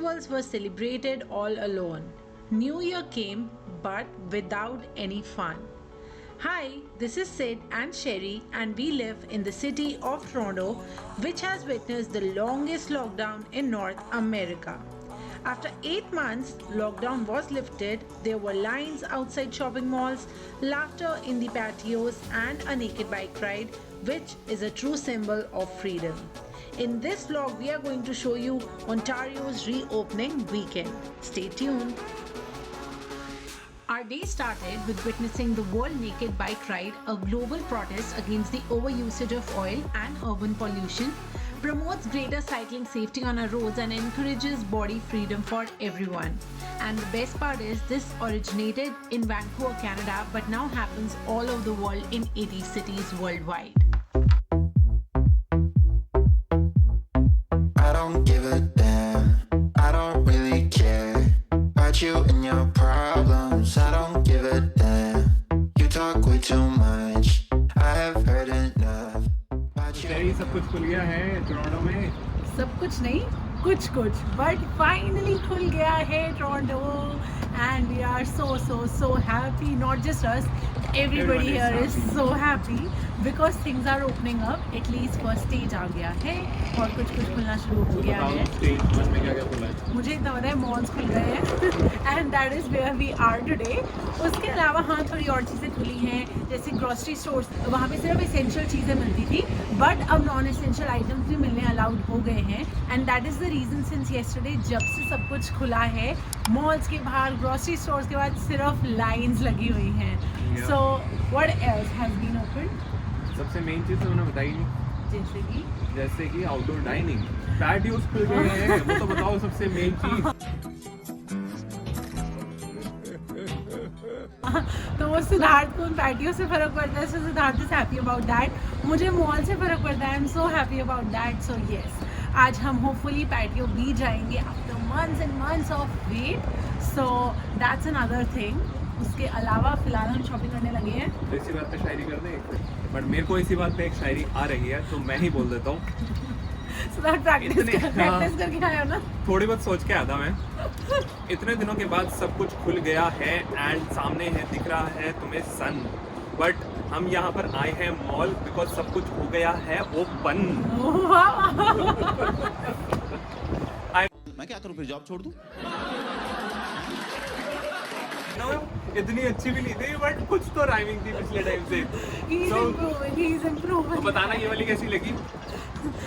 festivals were celebrated all alone. New Year came, but without any fun. Hi, this is Sid and Sherry, and we live in the city of Toronto, which has witnessed the longest lockdown in North America. After 8 months, lockdown was lifted. There were lines outside shopping malls, laughter in the patios, and a naked bike ride, which is a true symbol of freedom. In this vlog, we are going to show you Ontario's reopening weekend. Stay tuned. Our day started with witnessing the World Naked Bike Ride, a global protest against the overusage of oil and urban pollution, promotes greater cycling safety on our roads and encourages body freedom for everyone. And the best part is this originated in Vancouver, Canada, but now happens all over the world in 80 cities worldwide. I don't give a damn, I don't really care about you and your problems. I don't give a damn, you talk way too much, I have heard enough about you. शहरी सब कुछ खुल गया है Toronto में। सब कुछ नहीं, कुछ बट फाइनली खुल गया है Toronto and we are so happy. Not just us, everybody here is so happy because things are opening up. At least first stage आ गया है और कुछ खुलना शुरू हो गया है। स्टेज 1 में क्या खुला है? मुझे इतना पता है मॉल्स खुल गए हैं and that is where we are today. उसके अलावा हाँ थोड़ी और चीज़ें खुली हैं जैसे ग्रोसरी स्टोर्स, वहाँ पे सिर्फ एसेंशियल चीज़ें मिलती थी बट अब नॉन एसेंशियल आइटम्स भी मिलने अलाउड हो गए हैं and that is the reason since yesterday जब से सब कुछ खुला है मॉल्स के बाहर ग्रोसरी स्टोर्स के बाद सिर्फ लाइंस लगी हुई हैं। So what else has been open? सबसे मेन चीज़ तो मैंने बताई नहीं, जैसे कि आउटडोर डाइनिंग, पैटियोस खुल गए हैं, वो तो बताओ सबसे मेन चीज़। तो वो सिद्धार्थ को उन पैटियो से फ़र्क पड़ता है, so Siddharth is happy about that. मुझे मॉल से फ़र्क पड़ता है, I am so happy about that. So yes, आज हम होपफुली पैटियो भी जाएंगे after months and months of wait, so that's another thing. उसके अलावा फिलहाल हम शॉपिंग करने लगे हैं। तो इसी बात पे शायरी कर दें, बट मेरे को इसी बात पे एक शायरी आ रही है तो मैं ही बोल देता हूँ। प्रैक्टिस करके आया ना, थोड़ी बहुत सोच के आया था मैं। इतने दिनों के बाद सब कुछ खुल गया है एंड सामने है दिख रहा है तुम्हें सन, बट हम यहाँ पर आए हैं मॉल बिकॉज सब कुछ हो गया है ओपन। मैं क्या करूं फिर, जॉब छोड़ दूं? इतनी अच्छी भी नहीं थी बट कुछ तो राइमिंग थी पिछले टाइम से। तो बताना ये वाली कैसी लगी,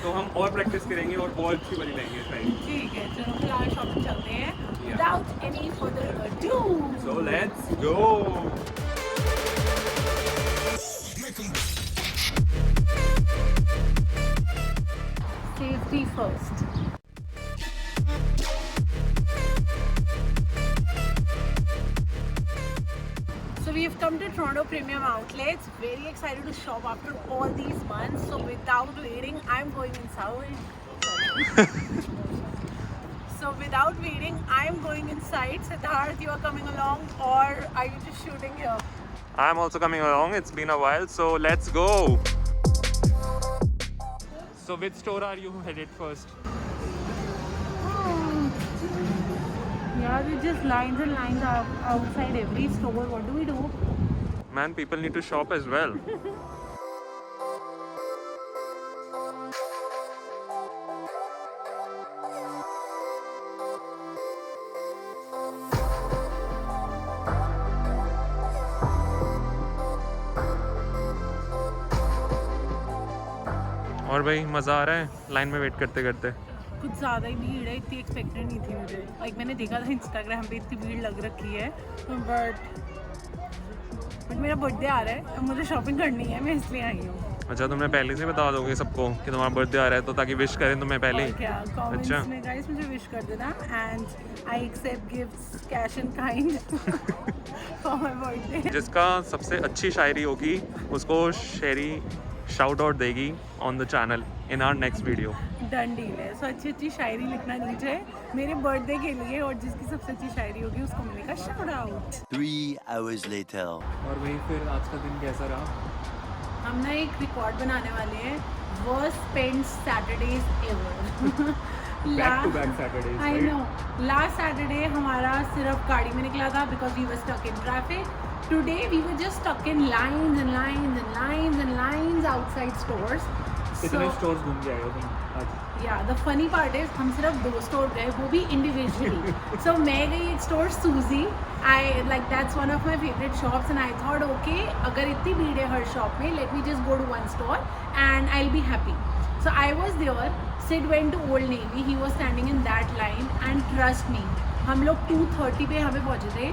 तो हम और प्रैक्टिस करेंगे और अच्छी वाली लेंगे शायद। ठीक है, चलो फिलहाल शॉपिंग चलते हैं without any further ado. So let's go. Safety first. So we have come to Toronto Premium Outlets. Very excited to shop after all these months. So without waiting, I'm going inside. So without waiting, I'm going inside. Siddharth, you are coming along, or are you just shooting here? I'm also coming along. It's been a while, so let's go. So which store are you headed first? Yeah, there's just lines and lines outside every store. What do we do? Man, people need to shop as well. और भाई मज़ा आ रहा है line में wait करते करते? कुछ ज़्यादा ही भीड़ है, इतनी एक्सपेक्टेड नहीं थी मुझे। लाइक मैंने देखा था इंस्टाग्राम पे इतनी भीड़ लग रखी है, बट मेरा बर्थडे आ रहा है, अब मुझे शॉपिंग करनी है, मैं इसलिए आई हूँ। अच्छा, तुमने पहले से बता दोगे सबको कि तुम्हारा बर्थडे आ रहा है तो ताकि विश करें तुम्हें पहले ही? क्या कमेंट्स में गाइस मुझे विश कर देना and I accept gifts cash in kind for my birthday. जिसका सबसे अच्छी शायरी होगी उसको शेरी शाउट आउट देगी on the channel in our next video. Done deal है। सो अच्छी अच्छी शायरी लिखना नीचे मेरे बर्थडे के लिए, और जिसकी सबसे अच्छी शायरी होगी उसको मिलेगा शाउट आउट। 3 hours later. और वही फिर आज का दिन कैसा रहा? हम ना एक रिकॉर्ड बनाने वाले हैं, worst spend Saturdays ever. back to back Saturdays, I right? know. Last Saturday हमारा सिर्फ गाड़ी में निकला था because we were stuck in traffic. Today we were just stuck in lines and lines and lines and lines outside stores. कितने stores घूम के आए हो तुम आज? Yeah, the funny part is हम सिर्फ 2 स्टोर गए, वो भी individually. So मैं गई एक स्टोर सूजी. That's one of my favorite shops and I thought okay, अगर इतनी भीड़ है हर शॉप में, let me just go to one store and I'll be happy. So I was there. Sid went to Old Navy. He was standing in that line and trust me, हम लोग 2:30 पे हमें पहुँचे थे.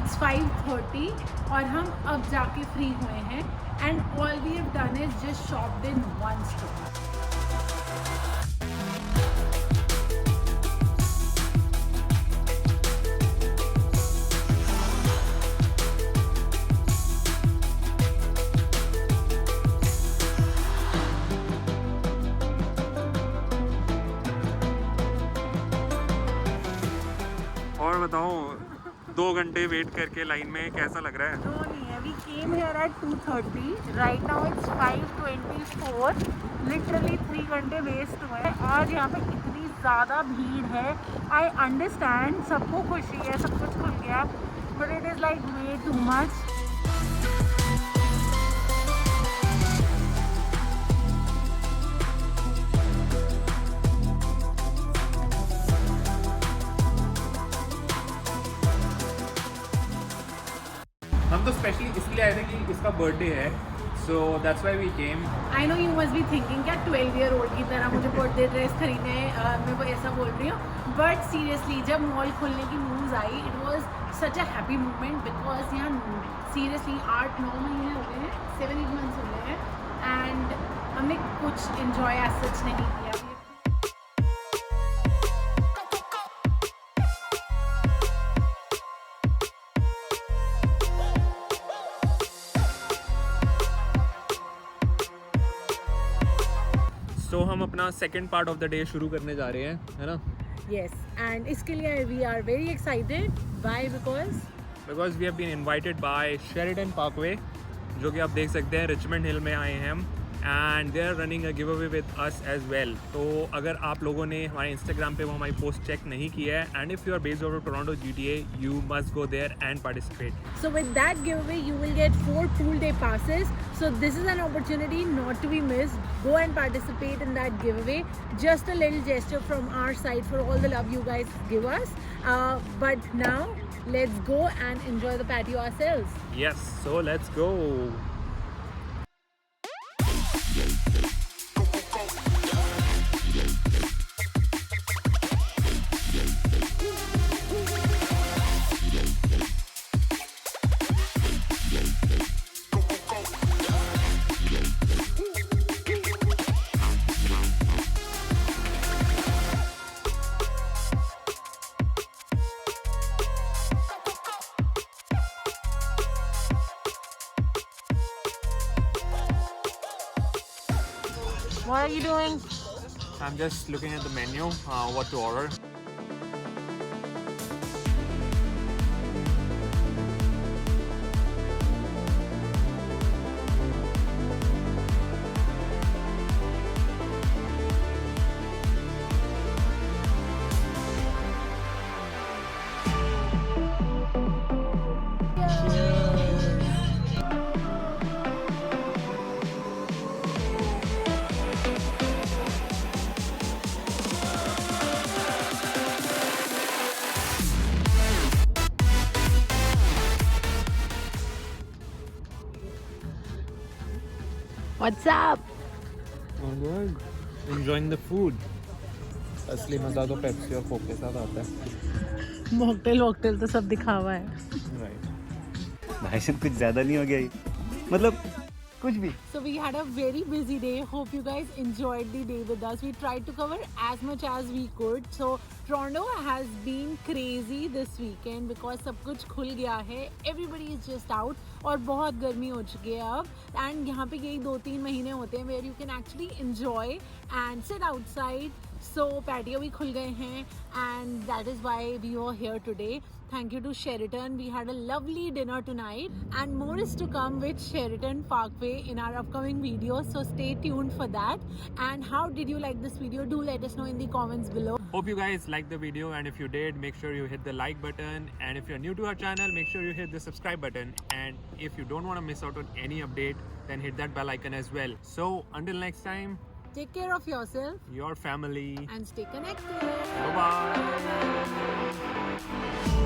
It's 5:30 और हम अब जाके फ्री हुए हैं and all we have done is just shopped in one store. और बताओ 2 घंटे वेट करके लाइन में कैसा लग रहा है? No, नहीं है. We came here at 2:30. Right now it's 5:24. Literally 3 घंटे वेस्ट हुए हैं. आज यहाँ पे इतनी ज़्यादा भीड़ है. I understand, सबको खुशी है, सब कुछ खुल गया. But it is like way too much. हम तो स्पेशली इसलिए आए थे कि इसका बर्थडे है, so that's why we came. I know you must be thinking क्या 12-year-old की तरह मुझे बर्थडे ड्रेस खरीदने मैं वो ऐसा बोल रही हूँ. बट सीरियसली जब मॉल खुलने की news I, it was such a happy moment because यहाँ सीरियसली 8-9 महीने हो गए हैं, 7-8 months हो गए हैं एंड हमने कुछ इन्जॉय एज सच नहीं किया. तो हम अपना second part of the day शुरू करने जा रहे हैं, है ना? Yes, and इसके लिए we are very excited. Why? Because we have been invited by Sheridan Parkway, जो कि आप देख सकते हैं रिचमंड हिल में आए हैं हम, and they are running a giveaway with us as well. तो अगर आप लोगों ने हमारे इंस्टाग्राम पे वो हमारी पोस्ट चेक नहीं की है, and if you are based out of Toronto GTA, you must go there and participate. So with that giveaway, you will get 4 pool day passes. So this is an opportunity not to be missed. Go and participate in that giveaway. Just a little gesture from our side for all the love you guys give us. But now, let's go and enjoy the patio ourselves. Yes, so let's go. What are you doing? I'm just looking at the menu, what to order. What's up? Oh, good. Enjoying the food. असली मज़ा तो Pepsi और Coke के साथ आता है. Mocktail तो सब दिखा हुआ है. Right. भाई साहब कुछ ज़्यादा नहीं हो गया ये? मतलब कुछ भी. So we had a very busy day. Hope you guys enjoyed the day with us. We tried to cover as much as we could. So Toronto has been crazy this weekend because सब कुछ खुल गया है. Everybody is just out और बहुत गर्मी हो चुकी है अब. And यहाँ पे यही 2-3 महीने होते हैं where you can actually enjoy and sit outside. So patio भी खुल गए हैं and that is why we are here today. thank you to Sheraton. We had a lovely dinner tonight, and more is to come with Sheraton Parkway in our upcoming videos. So stay tuned for that. And how did you like this video? Do let us know in the comments below. Hope you guys liked the video, and if you did, make sure you hit the like button, and if you're new to our channel, make sure you hit the subscribe button, and if you don't want to miss out on any update, then hit that bell icon as well. So until next time, Take care of yourself your family, and stay connected. bye bye.